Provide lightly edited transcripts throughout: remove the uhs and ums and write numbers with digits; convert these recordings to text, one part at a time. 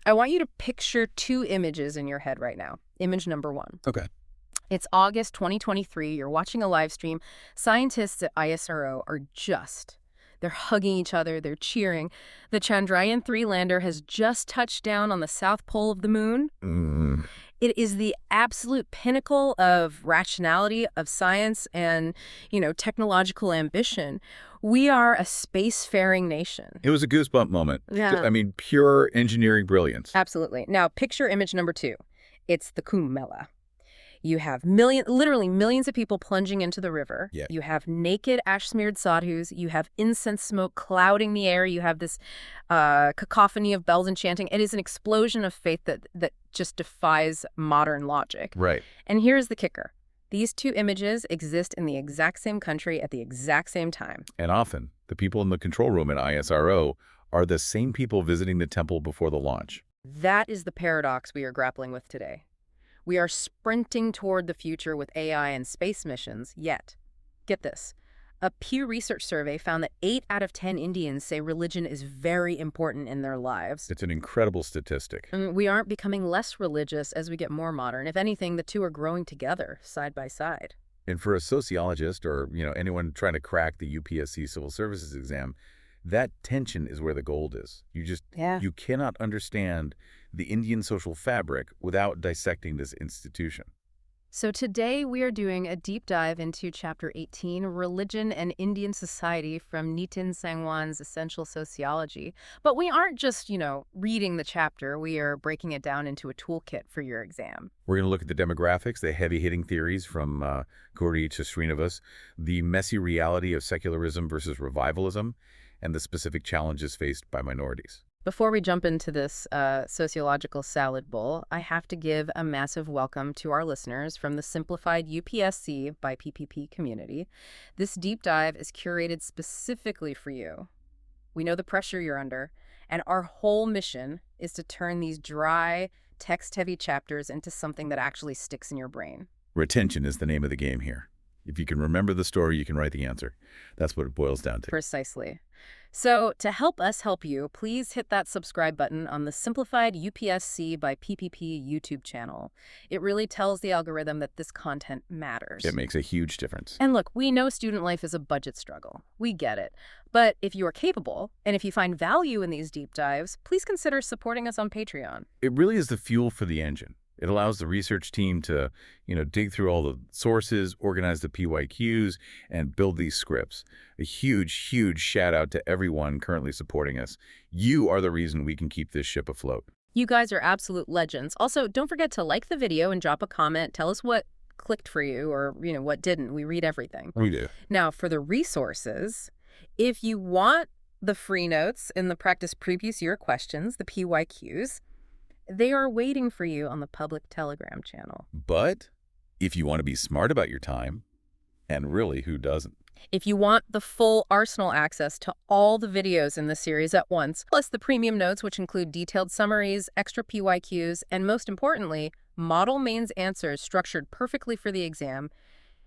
I want you to picture two images in your head right now. Image number one. Okay. It's August 2023. You're watching a live stream. Scientists at ISRO are they're hugging each other. They're cheering. The Chandrayaan-3 lander has just touched down on the south pole of the moon. It is the absolute pinnacle of rationality, of science, and, technological ambition. We are a spacefaring nation. It was a goosebump moment. Yeah. I mean, pure engineering brilliance. Absolutely. Now, picture image number two. It's the Kumbh Mela. You have literally millions of people plunging into the river. Yeah. You have naked, ash-smeared sadhus. You have incense smoke clouding the air. You have this cacophony of bells and chanting. It is an explosion of faith that just defies modern logic. Right. And here's the kicker. These two images exist in the exact same country at the exact same time. And often, the people in the control room at ISRO are the same people visiting the temple before the launch. That is the paradox we are grappling with today. We are sprinting toward the future with AI and space missions, yet, get this, a Pew Research survey found that 8 out of 10 Indians say religion is very important in their lives. It's an incredible statistic. And we aren't becoming less religious as we get more modern. If anything, the two are growing together, side by side. And for a sociologist or, anyone trying to crack the UPSC civil services exam, that tension is where the gold is. You cannot understand the Indian social fabric without dissecting this institution. So today we are doing a deep dive into Chapter 18, Religion and Indian Society from Nitin Sangwan's Essential Sociology. But we aren't just, reading the chapter. We are breaking it down into a toolkit for your exam. We're going to look at the demographics, the heavy-hitting theories from Ghurye to Srinivas, the messy reality of secularism versus revivalism, and the specific challenges faced by minorities. Before we jump into this sociological salad bowl, I have to give a massive welcome to our listeners from the Simplified UPSC by PPP community. This deep dive is curated specifically for you. We know the pressure you're under, and our whole mission is to turn these dry, text-heavy chapters into something that actually sticks in your brain. Retention is the name of the game here. If you can remember the story, you can write the answer. That's what it boils down to. Precisely. So to help us help you, please hit that subscribe button on the Simplified UPSC by PPP YouTube channel. It really tells the algorithm that this content matters. It makes a huge difference. And look, we know student life is a budget struggle. We get it. But if you are capable, and if you find value in these deep dives, please consider supporting us on Patreon. It really is the fuel for the engine. It allows the research team to, dig through all the sources, organize the PYQs, and build these scripts. A huge, huge shout out to everyone currently supporting us. You are the reason we can keep this ship afloat. You guys are absolute legends. Also, don't forget to like the video and drop a comment. Tell us what clicked for you or, what didn't. We read everything. We do. Now, for the resources, if you want the free notes in the practice previous year questions, the PYQs, they are waiting for you on the public Telegram channel. But if you want to be smart about your time, and really, who doesn't? If you want the full arsenal access to all the videos in the series at once, plus the premium notes, which include detailed summaries, extra PYQs, and most importantly, model mains answers structured perfectly for the exam,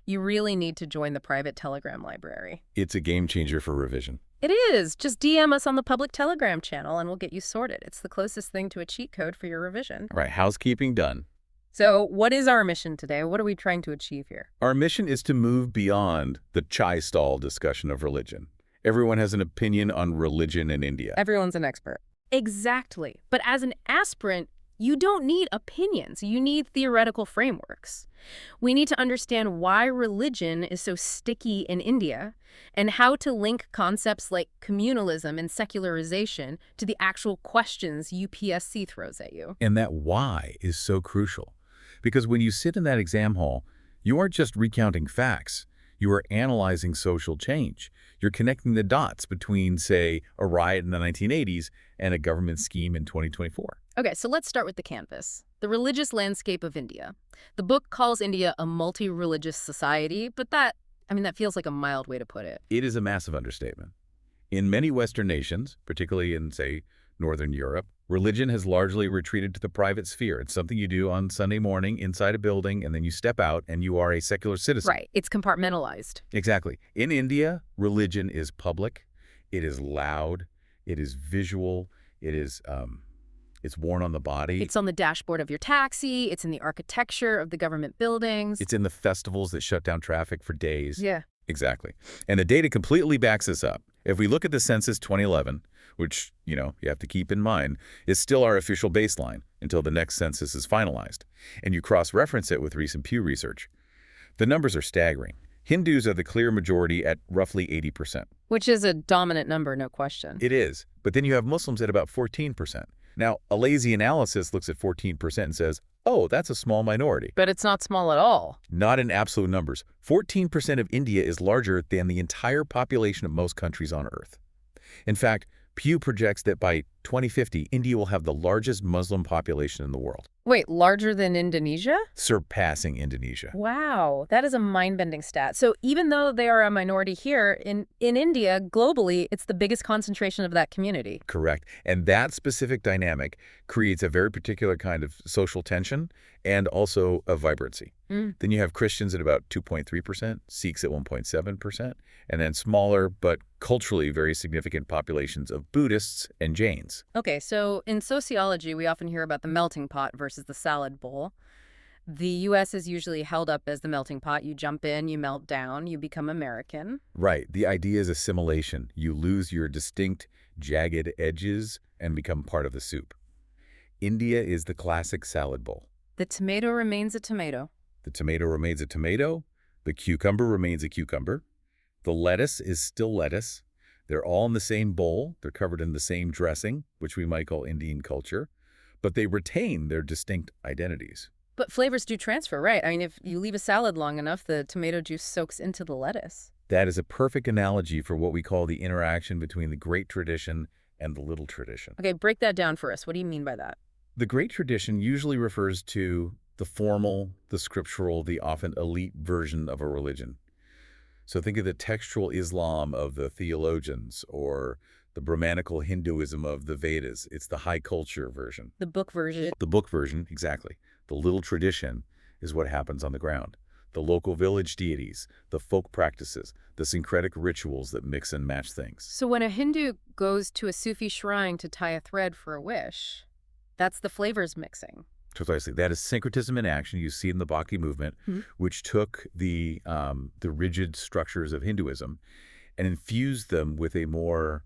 you really need to join the private Telegram library. It's a game changer for revision. It is. Just DM us on the public Telegram channel and we'll get you sorted. It's the closest thing to a cheat code for your revision. All right, housekeeping done. So what is our mission today? What are we trying to achieve here? Our mission is to move beyond the chai stall discussion of religion. Everyone has an opinion on religion in India. Everyone's an expert. Exactly. But as an aspirant, you don't need opinions. You need theoretical frameworks. We need to understand why religion is so sticky in India and how to link concepts like communalism and secularization to the actual questions UPSC throws at you. And that why is so crucial. Because when you sit in that exam hall, you aren't just recounting facts. You are analyzing social change. You're connecting the dots between, say, a riot in the 1980s and a government scheme in 2024. Okay, so let's start with the canvas. The religious landscape of India. The book calls India a multi-religious society, but that feels like a mild way to put it. It is a massive understatement. In many Western nations, particularly in, say, Northern Europe, religion has largely retreated to the private sphere. It's something you do on Sunday morning inside a building, and then you step out and you are a secular citizen. Right. It's compartmentalized. Exactly. In India, religion is public. It is loud. It is visual. It's It's worn on the body. It's on the dashboard of your taxi. It's in the architecture of the government buildings. It's in the festivals that shut down traffic for days. Yeah. Exactly. And the data completely backs this up. If we look at the census 2011, which, you have to keep in mind, is still our official baseline until the next census is finalized, and you cross-reference it with recent Pew research, the numbers are staggering. Hindus are the clear majority at roughly 80%. Which is a dominant number, no question. It is, but then you have Muslims at about 14%. Now, a lazy analysis looks at 14% and says, oh, that's a small minority. But it's not small at all. Not in absolute numbers. 14% of India is larger than the entire population of most countries on Earth. In fact, Pew projects that by 2050, India will have the largest Muslim population in the world. Wait, larger than Indonesia? Surpassing Indonesia. Wow, that is a mind-bending stat. So even though they are a minority here, in India, globally, it's the biggest concentration of that community. Correct. And that specific dynamic creates a very particular kind of social tension and also a vibrancy. Then you have Christians at about 2.3%, Sikhs at 1.7%, and then smaller but culturally very significant populations of Buddhists and Jains. Okay, so in sociology, we often hear about the melting pot versus the salad bowl. The U.S. is usually held up as the melting pot. You jump in, you melt down, you become American. Right. The idea is assimilation. You lose your distinct, jagged edges and become part of the soup. India is the classic salad bowl. The tomato remains a tomato. The tomato remains a tomato. The cucumber remains a cucumber. The lettuce is still lettuce. They're all in the same bowl. They're covered in the same dressing, which we might call Indian culture, but they retain their distinct identities. But flavors do transfer, right? I mean, if you leave a salad long enough, the tomato juice soaks into the lettuce. That is a perfect analogy for what we call the interaction between the great tradition and the little tradition. Okay, break that down for us. What do you mean by that? The great tradition usually refers to the formal, the scriptural, the often elite version of a religion. So think of the textual Islam of the theologians or the Brahmanical Hinduism of the Vedas. It's the high culture version. The book version. The book version, exactly. The little tradition is what happens on the ground. The local village deities, the folk practices, the syncretic rituals that mix and match things. So when a Hindu goes to a Sufi shrine to tie a thread for a wish, that's the flavors mixing. Precisely. That is syncretism in action. You see in the Bhakti movement, which took the rigid structures of Hinduism and infused them with a more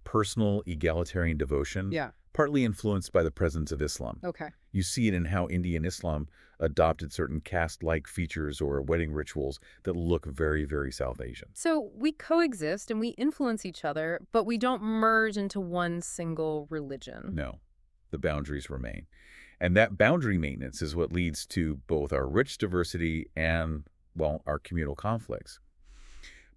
personal, egalitarian devotion, partly influenced by the presence of Islam. Okay. You see it in how Indian Islam adopted certain caste-like features or wedding rituals that look very, very South Asian. So we coexist and we influence each other, but we don't merge into one single religion. No, the boundaries remain. And that boundary maintenance is what leads to both our rich diversity and, well, our communal conflicts.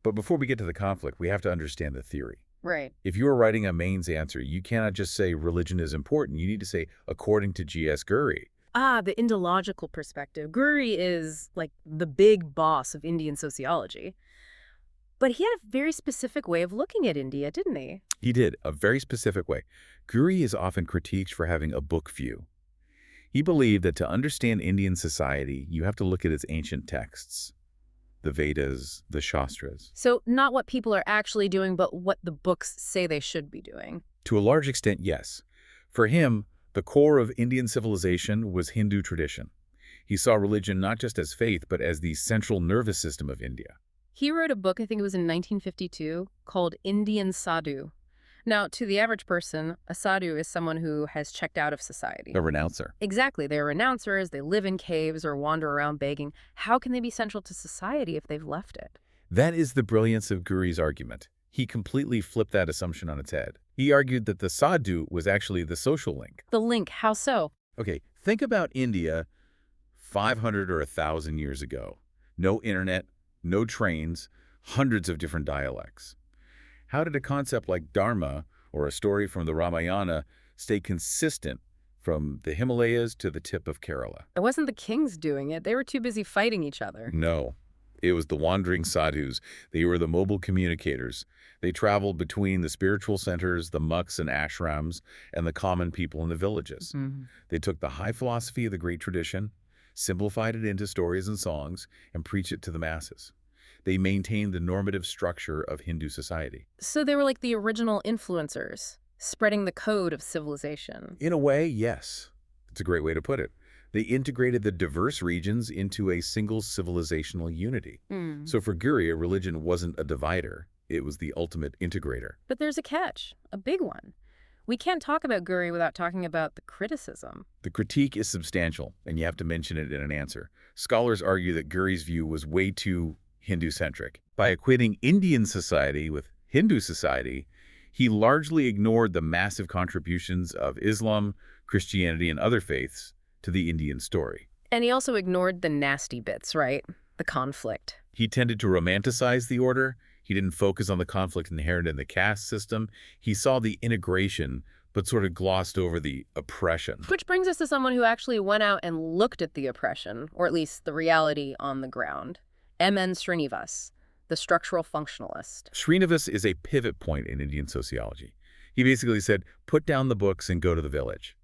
But before we get to the conflict, we have to understand the theory. Right. If you are writing a mains answer, you cannot just say religion is important. You need to say, according to G.S. Ghurye. The Indological perspective. Ghurye is like the big boss of Indian sociology. But he had a very specific way of looking at India, didn't he? He did, a very specific way. Ghurye is often critiqued for having a book view. He believed that to understand Indian society, you have to look at its ancient texts, the Vedas, the Shastras. So not what people are actually doing, but what the books say they should be doing. To a large extent, yes. For him, the core of Indian civilization was Hindu tradition. He saw religion not just as faith, but as the central nervous system of India. He wrote a book, I think it was in 1952, called Indian Sadhu. Now, to the average person, a sadhu is someone who has checked out of society. A renouncer. Exactly. They're renouncers. They live in caves or wander around begging. How can they be central to society if they've left it? That is the brilliance of Ghurye's argument. He completely flipped that assumption on its head. He argued that the sadhu was actually the social link. The link, how so? Okay, think about India 500 or 1,000 years ago. No internet, no trains, hundreds of different dialects. How did a concept like Dharma or a story from the Ramayana stay consistent from the Himalayas to the tip of Kerala? It wasn't the kings doing it. They were too busy fighting each other. No. It was the wandering sadhus. They were the mobile communicators. They traveled between the spiritual centers, the mucks and ashrams, and the common people in the villages. They took the high philosophy of the great tradition, simplified it into stories and songs, and preached it to the masses. They maintained the normative structure of Hindu society. So they were like the original influencers, Spreading the code of civilization. In a way, yes. It's a great way to put it. They integrated the diverse regions into a single civilizational unity. Hmm. So for Ghurye, religion wasn't a divider. It was the ultimate integrator. But there's a catch, a big one. We can't talk about Ghurye without talking about the criticism. The critique is substantial, and you have to mention it in an answer. Scholars argue that Ghurye's view was way too Hindu-centric. By equating Indian society with Hindu society, he largely ignored the massive contributions of Islam, Christianity, and other faiths to the Indian story. And he also ignored the nasty bits, right? The conflict. He tended to romanticize the order. He didn't focus on the conflict inherent in the caste system. He saw the integration, but sort of glossed over the oppression. Which brings us to someone who actually went out and looked at the oppression, or at least the reality on the ground. M.N. Srinivas, the structural functionalist. Srinivas is a pivot point in Indian sociology. He basically said, put down the books and go to the village.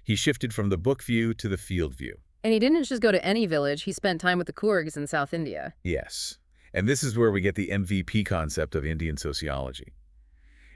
He shifted from the book view to the field view. And he didn't just go to any village, he spent time with the Coorgs in South India. Yes. And this is where we get the MVP concept of Indian sociology.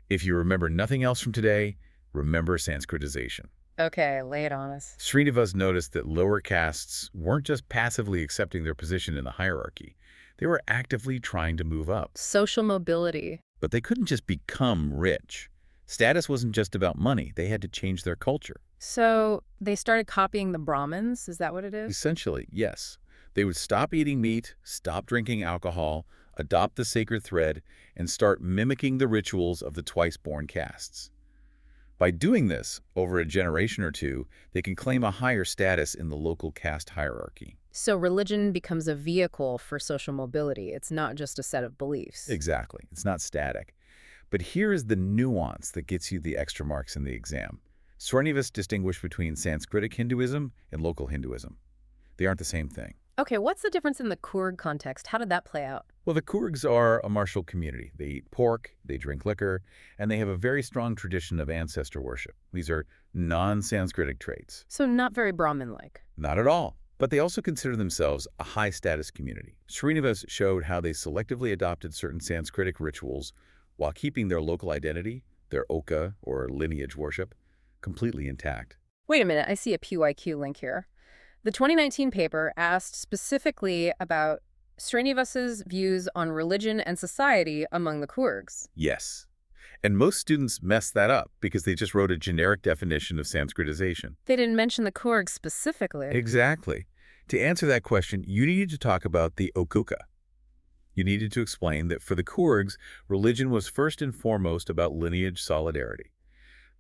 If you remember nothing else from today, remember Sanskritization. Okay, lay it on us. Srinivas noticed that lower castes weren't just passively accepting their position in the hierarchy. They were actively trying to move up. Social mobility. But they couldn't just become rich. Status wasn't just about money. They had to change their culture. So they started copying the Brahmins, is that what it is? Essentially, yes. They would stop eating meat, stop drinking alcohol, adopt the sacred thread, and start mimicking the rituals of the twice-born castes. By doing this, over a generation or two, they can claim a higher status in the local caste hierarchy. So religion becomes a vehicle for social mobility. It's not just a set of beliefs. Exactly. It's not static. But here is the nuance that gets you the extra marks in the exam. Srinivas distinguished between Sanskritic Hinduism and local Hinduism. They aren't the same thing. Okay, what's the difference in the Coorg context? How did that play out? Well, the Coorgs are a martial community. They eat pork, they drink liquor, and they have a very strong tradition of ancestor worship. These are non-Sanskritic traits. So not very Brahmin-like. Not at all. But they also consider themselves a high-status community. Srinivas showed how they selectively adopted certain Sanskritic rituals while keeping their local identity, their oka, or lineage worship, completely intact. Wait a minute, I see a PYQ link here. The 2019 paper asked specifically about Srinivas's views on religion and society among the Coorgs. Yes. And most students mess that up because they just wrote a generic definition of Sanskritization. They didn't mention the Coorgs specifically. Exactly. To answer that question, you needed to talk about the okuka. You needed to explain that for the Coorgs, religion was first and foremost about lineage solidarity.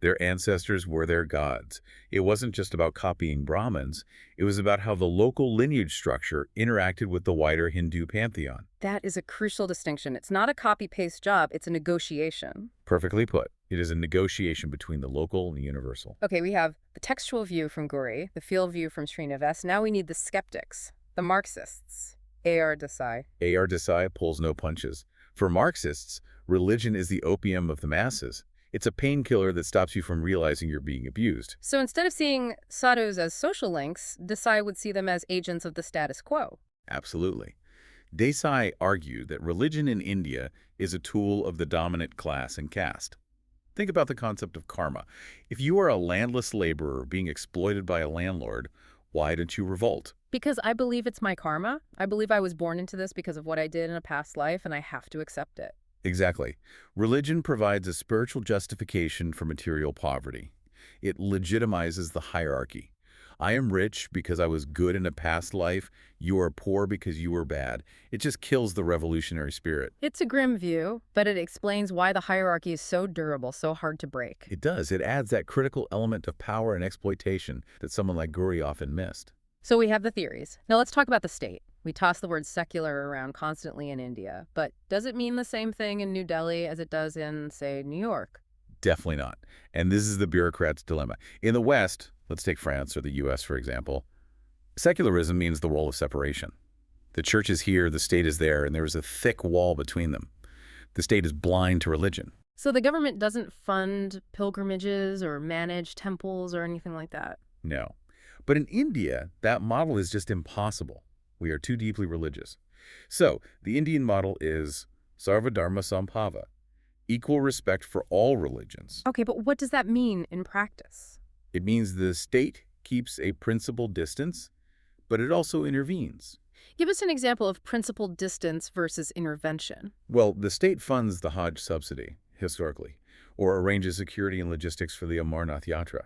Their ancestors were their gods. It wasn't just about copying Brahmins. It was about how the local lineage structure interacted with the wider Hindu pantheon. That is a crucial distinction. It's not a copy-paste job, it's a negotiation. Perfectly put. It is a negotiation between the local and the universal. Okay, we have the textual view from Ghurye, the field view from Srinivas. Now we need the skeptics, the Marxists. A.R. Desai. A.R. Desai pulls no punches. For Marxists, religion is the opium of the masses. It's a painkiller that stops you from realizing you're being abused. So instead of seeing sadhus as social links, Desai would see them as agents of the status quo. Absolutely. Desai argued that religion in India is a tool of the dominant class and caste. Think about the concept of karma. If you are a landless laborer being exploited by a landlord, why don't you revolt? Because I believe it's my karma. I believe I was born into this because of what I did in a past life, and I have to accept it. Exactly. Religion provides a spiritual justification for material poverty. It legitimizes the hierarchy. I am rich because I was good in a past life. You are poor because you were bad. It just kills the revolutionary spirit. It's a grim view, but it explains why the hierarchy is so durable, so hard to break. It does. It adds that critical element of power and exploitation that someone like Ghurye often missed. So we have the theories. Now let's talk about the state. We toss the word secular around constantly in India, but does it mean the same thing in New Delhi as it does in, say, New York? Definitely not. And this is the bureaucrat's dilemma. In the West, let's take France or the U.S., for example, secularism means the wall of separation. The church is here, the state is there, and there is a thick wall between them. The state is blind to religion. So the government doesn't fund pilgrimages or manage temples or anything like that? No. But in India, that model is just impossible. We are too deeply religious. So, the Indian model is Sarva Dharma Sambhava. Equal respect for all religions. Okay, but what does that mean in practice? It means the state keeps a principled distance, but it also intervenes. Give us an example of principled distance versus intervention. Well, the state funds the Hajj subsidy, historically, or arranges security and logistics for the Amarnath Yatra.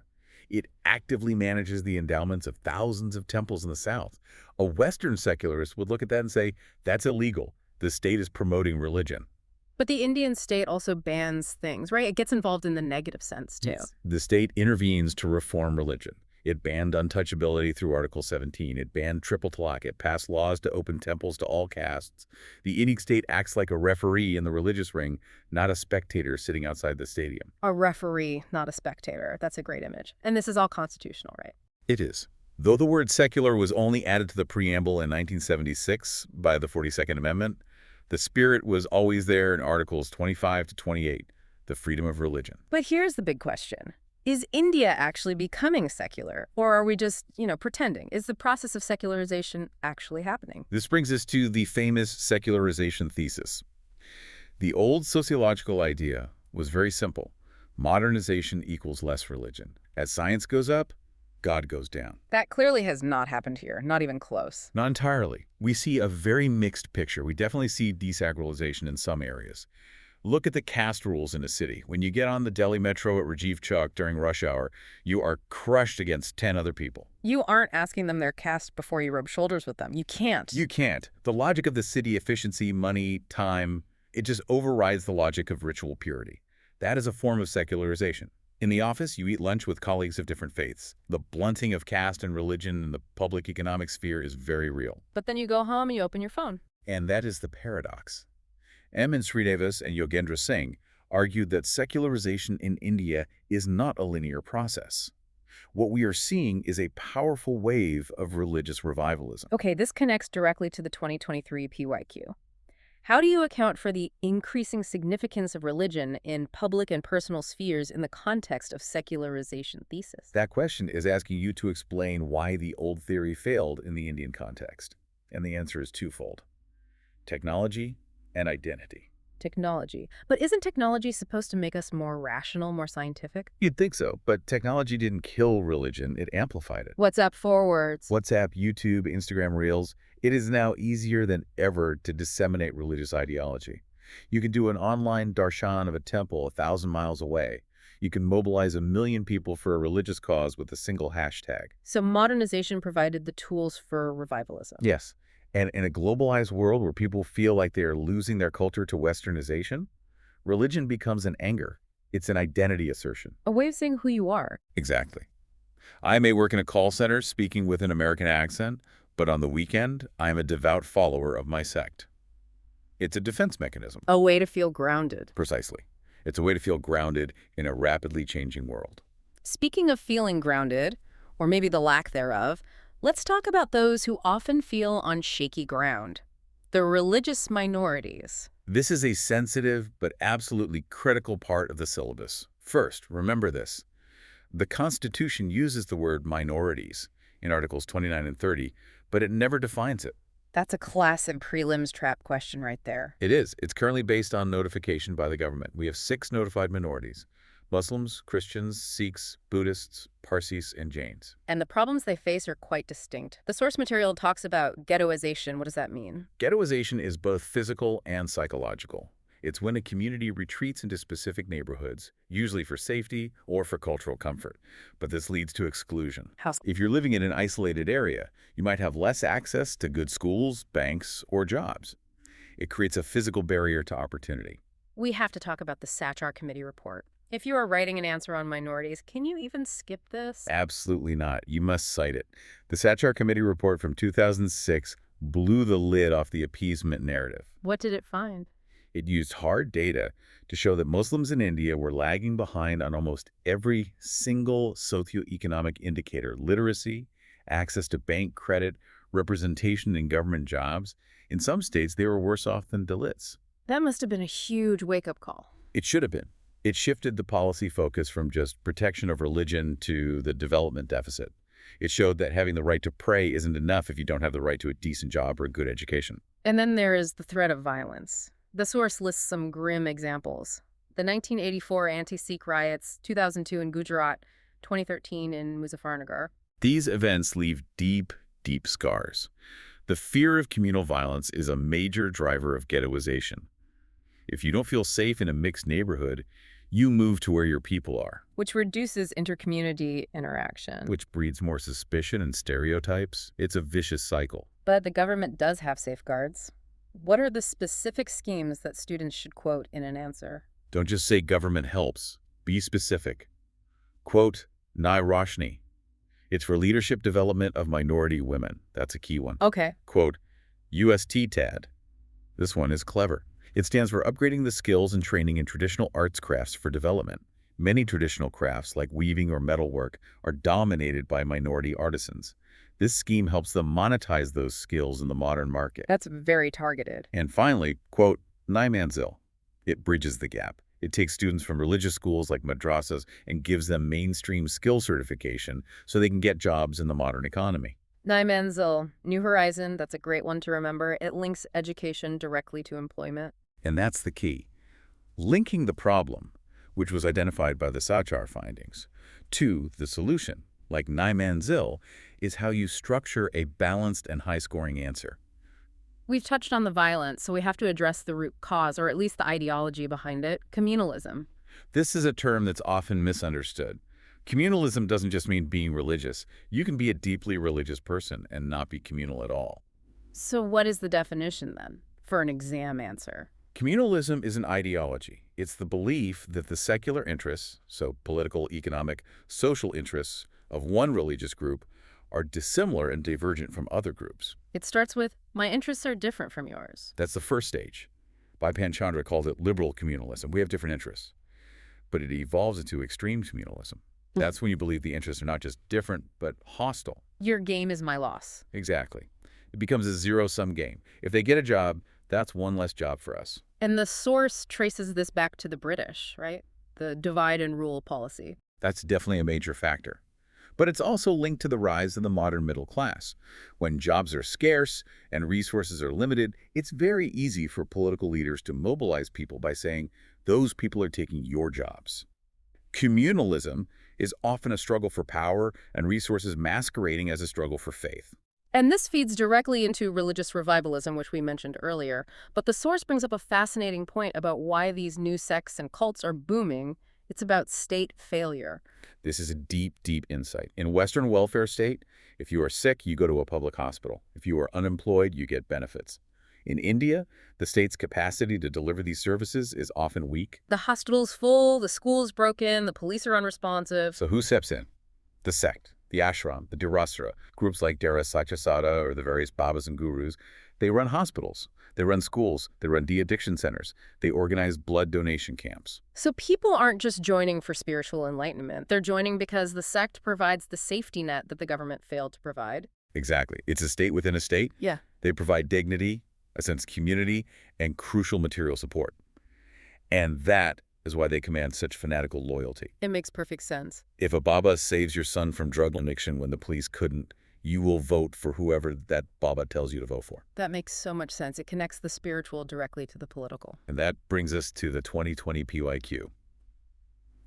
It actively manages the endowments of thousands of temples in the South. A Western secularist would look at that and say, that's illegal. The state is promoting religion. But the Indian state also bans things, right? It gets involved in the negative sense, too. Yes. The state intervenes to reform religion. It banned untouchability through Article 17. It banned triple talaq. It passed laws to open temples to all castes. The Indian state acts like a referee in the religious ring, not a spectator sitting outside the stadium. A referee, not a spectator. That's a great image. And this is all constitutional, right? It is. Though the word secular was only added to the preamble in 1976 by the 42nd Amendment, the spirit was always there in Articles 25 to 28, the freedom of religion. But here's the big question. Is India actually becoming secular, or are we just, pretending? Is the process of secularization actually happening? This brings us to the famous secularization thesis. The old sociological idea was very simple. Modernization equals less religion. As science goes up, God goes down. That clearly has not happened here, not even close. Not entirely. We see a very mixed picture. We definitely see desacralization in some areas. Look at the caste rules in a city. When you get on the Delhi metro at Rajiv Chowk during rush hour, you are crushed against 10 other people. You aren't asking them their caste before you rub shoulders with them. You can't. You can't. The logic of the city, efficiency, money, time, it just overrides the logic of ritual purity. That is a form of secularization. In the office, you eat lunch with colleagues of different faiths. The blunting of caste and religion in the public economic sphere is very real. But then you go home and you open your phone. And that is the paradox. M. and Srinivas and Yogendra Singh argued that secularization in India is not a linear process. What we are seeing is a powerful wave of religious revivalism. Okay, this connects directly to the 2023 PYQ. How do you account for the increasing significance of religion in public and personal spheres in the context of secularization thesis? That question is asking you to explain why the old theory failed in the Indian context. And the answer is twofold: technology and identity. Technology. But isn't technology supposed to make us more rational, more scientific? You'd think so, but technology didn't kill religion, it amplified it. WhatsApp forwards. WhatsApp, YouTube, Instagram Reels, it is now easier than ever to disseminate religious ideology. You can do an online darshan of a temple 1,000 miles away. You can mobilize 1 million people for a religious cause with a single hashtag. So modernization provided the tools for revivalism. Yes. And in a globalized world where people feel like they are losing their culture to westernization, religion becomes an anger. It's an identity assertion. A way of saying who you are. Exactly. I may work in a call center speaking with an American accent, but on the weekend, I am a devout follower of my sect. It's a defense mechanism. A way to feel grounded. Precisely. It's a way to feel grounded in a rapidly changing world. Speaking of feeling grounded, or maybe the lack thereof, let's talk about those who often feel on shaky ground. The religious minorities. This is a sensitive but absolutely critical part of the syllabus. First, remember this. The Constitution uses the word minorities in Articles 29 and 30, but it never defines it. That's a classic prelims trap question right there. It is. It's currently based on notification by the government. We have 6 notified minorities: Muslims, Christians, Sikhs, Buddhists, Parsis, and Jains. And the problems they face are quite distinct. The source material talks about ghettoization. What does that mean? Ghettoization is both physical and psychological. It's when a community retreats into specific neighborhoods, usually for safety or for cultural comfort. But this leads to exclusion. If you're living in an isolated area, you might have less access to good schools, banks, or jobs. It creates a physical barrier to opportunity. We have to talk about the Sachar committee report. If you are writing an answer on minorities, can you even skip this? Absolutely not. You must cite it. The Sachar committee report from 2006 blew the lid off the appeasement narrative. What did it find? It used hard data to show that Muslims in India were lagging behind on almost every single socioeconomic indicator: literacy, access to bank credit, representation in government jobs. In some states, they were worse off than Dalits. That must have been a huge wake-up call. It should have been. It shifted the policy focus from just protection of religion to the development deficit. It showed that having the right to pray isn't enough if you don't have the right to a decent job or a good education. And then there is the threat of violence. The source lists some grim examples. The 1984 anti-Sikh riots, 2002 in Gujarat, 2013 in Muzaffarnagar. These events leave deep, deep scars. The fear of communal violence is a major driver of ghettoization. If you don't feel safe in a mixed neighborhood, you move to where your people are. Which reduces intercommunity interaction. Which breeds more suspicion and stereotypes. It's a vicious cycle. But the government does have safeguards. What are the specific schemes that students should quote in an answer? Don't just say government helps. Be specific. Quote, Nai Roshni. It's for leadership development of minority women. That's a key one. Okay. Quote, USTTAD. This one is clever. It stands for Upgrading the Skills and Training in Traditional Arts Crafts for Development. Many traditional crafts, like weaving or metalwork, are dominated by minority artisans. This scheme helps them monetize those skills in the modern market. That's very targeted. And finally, quote, Nai Manzil. It bridges the gap. It takes students from religious schools like madrasas and gives them mainstream skill certification so they can get jobs in the modern economy. Nai Manzil, New Horizon, that's a great one to remember. It links education directly to employment. And that's the key. Linking the problem, which was identified by the Sachar findings, to the solution, like Nai Manzil, is how you structure a balanced and high-scoring answer. We've touched on the violence, so we have to address the root cause, or at least the ideology behind it, communalism. This is a term that's often misunderstood. Communalism doesn't just mean being religious. You can be a deeply religious person and not be communal at all. So what is the definition, then, for an exam answer? Communalism is an ideology. It's the belief that the secular interests, so political, economic, social interests of one religious group, are dissimilar and divergent from other groups. It starts with, my interests are different from yours. That's the first stage. Bipin Chandra calls it liberal communalism. We have different interests. But it evolves into extreme communalism. That's when you believe the interests are not just different, but hostile. Your game is my loss. Exactly. It becomes a zero-sum game. If they get a job, that's one less job for us. And the source traces this back to the British, right? The divide and rule policy. That's definitely a major factor. But it's also linked to the rise of the modern middle class. When jobs are scarce and resources are limited, it's very easy for political leaders to mobilize people by saying, those people are taking your jobs. Communalism is often a struggle for power and resources masquerading as a struggle for faith. And this feeds directly into religious revivalism, which we mentioned earlier. But the source brings up a fascinating point about why these new sects and cults are booming. It's about state failure. This is a deep, deep insight. In Western welfare state, if you are sick, you go to a public hospital. If you are unemployed, you get benefits. In India, the state's capacity to deliver these services is often weak. The hospital's full, the school's broken, the police are unresponsive. So who steps in? The sect, the ashram, the dirasra, groups like Dera Sachasada or the various babas and gurus. They run hospitals. They run schools. They run de-addiction centers. They organize blood donation camps. So people aren't just joining for spiritual enlightenment. They're joining because the sect provides the safety net that the government failed to provide. Exactly. It's a state within a state. Yeah. They provide dignity, a sense of community, and crucial material support. And that is why they command such fanatical loyalty. It makes perfect sense. If a Baba saves your son from drug addiction when the police couldn't, you will vote for whoever that Baba tells you to vote for. That makes so much sense. It connects the spiritual directly to the political. And that brings us to the 2020 PYQ.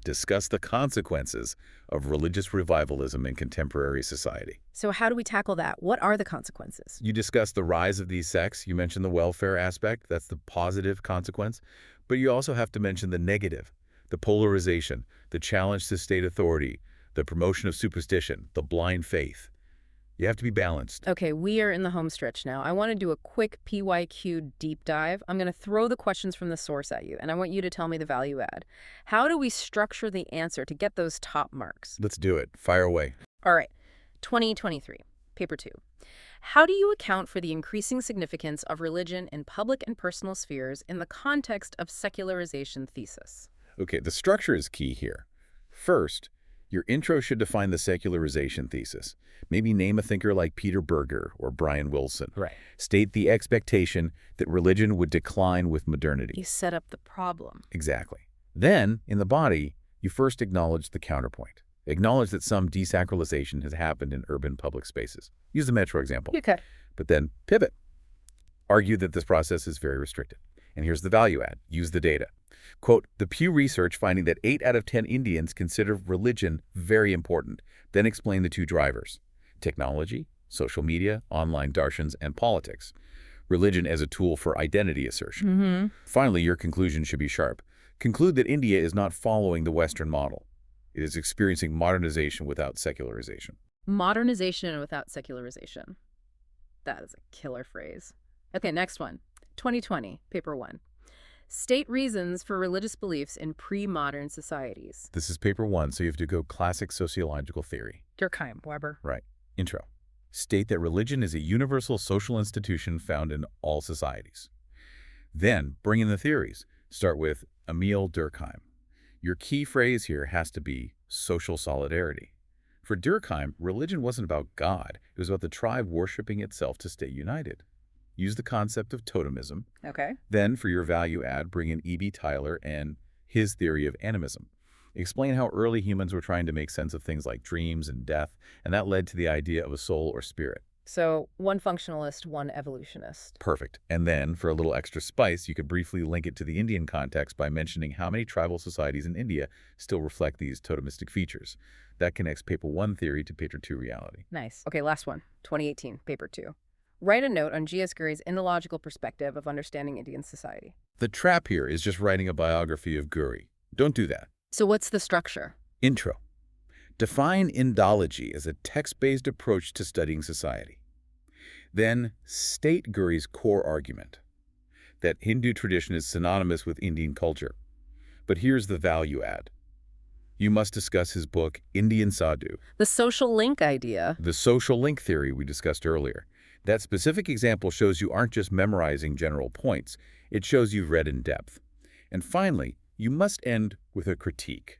Discuss the consequences of religious revivalism in contemporary society. So how do we tackle that? What are the consequences? You discussed the rise of these sects. You mentioned the welfare aspect. That's the positive consequence. But you also have to mention the negative, the polarization, the challenge to state authority, the promotion of superstition, the blind faith. You have to be balanced. Okay, we are in the home stretch now. I want to do a quick PYQ deep dive. I'm going to throw the questions from the source at you, and I want you to tell me the value add. How do we structure the answer to get those top marks? Let's do it. Fire away. All right, 2023, paper 2. How do you account for the increasing significance of religion in public and personal spheres in the context of secularization thesis? Okay, the structure is key here. First, your intro should define the secularization thesis. Maybe name a thinker like Peter Berger or Brian Wilson. Right. State the expectation that religion would decline with modernity. You set up the problem. Exactly. Then, in the body, you first acknowledge the counterpoint. Acknowledge that some desacralization has happened in urban public spaces. Use the metro example. Okay. But then pivot. Argue that this process is very restricted. And here's the value add. Use the data. Quote, the Pew Research finding that 8 out of 10 Indians consider religion very important, then explain the 2 drivers: technology, social media, online darshans, and politics. Religion as a tool for identity assertion. Finally, your conclusion should be sharp. Conclude that India is not following the Western model. It is experiencing modernization without secularization. Modernization without secularization. That is a killer phrase. Okay, next one. 2020, paper 1. State reasons for religious beliefs in pre-modern societies. This is paper 1, so you have to go classic sociological theory. Durkheim, Weber. Right. Intro. State that religion is a universal social institution found in all societies. Then bring in the theories. Start with Emil Durkheim. Your key phrase here has to be social solidarity. For Durkheim, religion wasn't about God. It was about the tribe worshiping itself to stay united. Use the concept of totemism. Okay. Then, for your value add, bring in E.B. Tyler and his theory of animism. Explain how early humans were trying to make sense of things like dreams and death, and that led to the idea of a soul or spirit. So, one functionalist, one evolutionist. Perfect. And then, for a little extra spice, you could briefly link it to the Indian context by mentioning how many tribal societies in India still reflect these totemistic features. That connects paper 1 theory to paper 2 reality. Nice. Okay, last one. 2018, paper 2. Write a note on G.S. Ghurye's Indological perspective of understanding Indian society. The trap here is just writing a biography of Ghurye. Don't do that. So what's the structure? Intro. Define Indology as a text-based approach to studying society. Then state Ghurye's core argument, that Hindu tradition is synonymous with Indian culture. But here's the value add. You must discuss his book, Indian Sadhu. The social link idea. The social link theory we discussed earlier. That specific example shows you aren't just memorizing general points. It shows you've read in depth. And finally, you must end with a critique.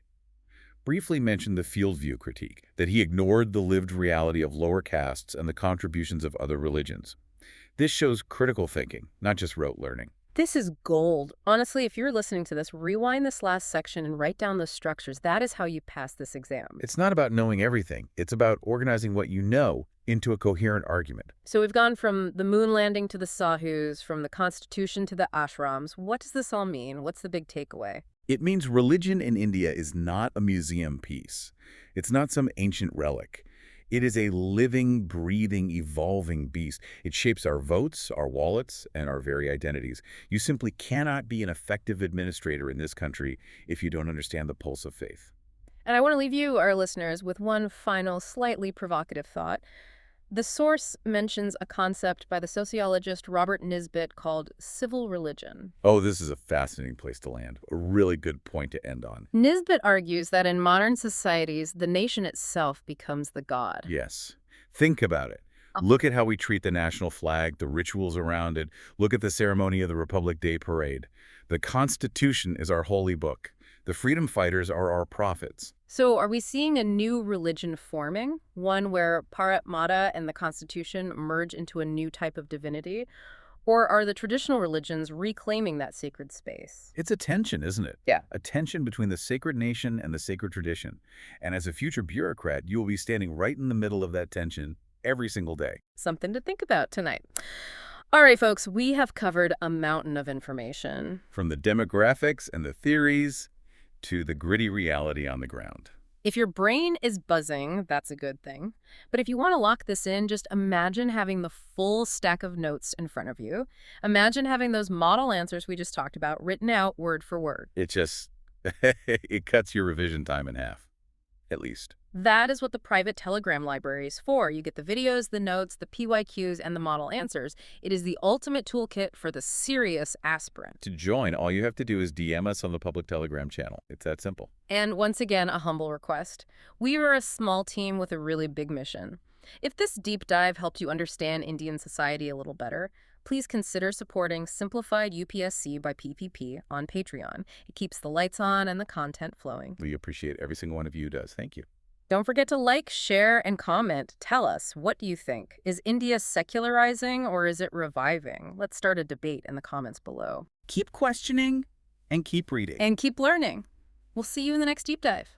Briefly mention the field view critique, that he ignored the lived reality of lower castes and the contributions of other religions. This shows critical thinking, not just rote learning. This is gold. Honestly, if you're listening to this, rewind this last section and write down the structures. That is how you pass this exam. It's not about knowing everything. It's about organizing what you know into a coherent argument. So we've gone from the moon landing to the Sahus, from the Constitution to the ashrams. What does this all mean? What's the big takeaway? It means religion in India is not a museum piece. It's not some ancient relic. It is a living, breathing, evolving beast. It shapes our votes, our wallets, and our very identities. You simply cannot be an effective administrator in this country if you don't understand the pulse of faith. And I want to leave you, our listeners, with one final, slightly provocative thought. The source mentions a concept by the sociologist Robert Nisbet called civil religion. Oh, this is a fascinating place to land. A really good point to end on. Nisbet argues that in modern societies, the nation itself becomes the god. Yes. Think about it. Look at how we treat the national flag, the rituals around it. Look at the ceremony of the Republic Day Parade. The Constitution is our holy book. The freedom fighters are our prophets. So are we seeing a new religion forming? One where Paramatma and the Constitution merge into a new type of divinity? Or are the traditional religions reclaiming that sacred space? It's a tension, isn't it? Yeah. A tension between the sacred nation and the sacred tradition. And as a future bureaucrat, you will be standing right in the middle of that tension every single day. Something to think about tonight. All right, folks, we have covered a mountain of information. From the demographics and the theories to the gritty reality on the ground. If your brain is buzzing, that's a good thing. But if you want to lock this in, just imagine having the full stack of notes in front of you. Imagine having those model answers we just talked about written out word for word. It just, it cuts your revision time in half, at least. That is what the private Telegram library is for. You get the videos, the notes, the PYQs, and the model answers. It is the ultimate toolkit for the serious aspirant. To join, all you have to do is DM us on the public Telegram channel. It's that simple. And once again, a humble request. We are a small team with a really big mission. If this deep dive helped you understand Indian society a little better, please consider supporting Simplified UPSC by PPP on Patreon. It keeps the lights on and the content flowing. We appreciate every single one of you does. Thank you. Don't forget to like, share, and comment. Tell us, what do you think? Is India secularizing or is it reviving? Let's start a debate in the comments below. Keep questioning and keep reading. And keep learning. We'll see you in the next deep dive.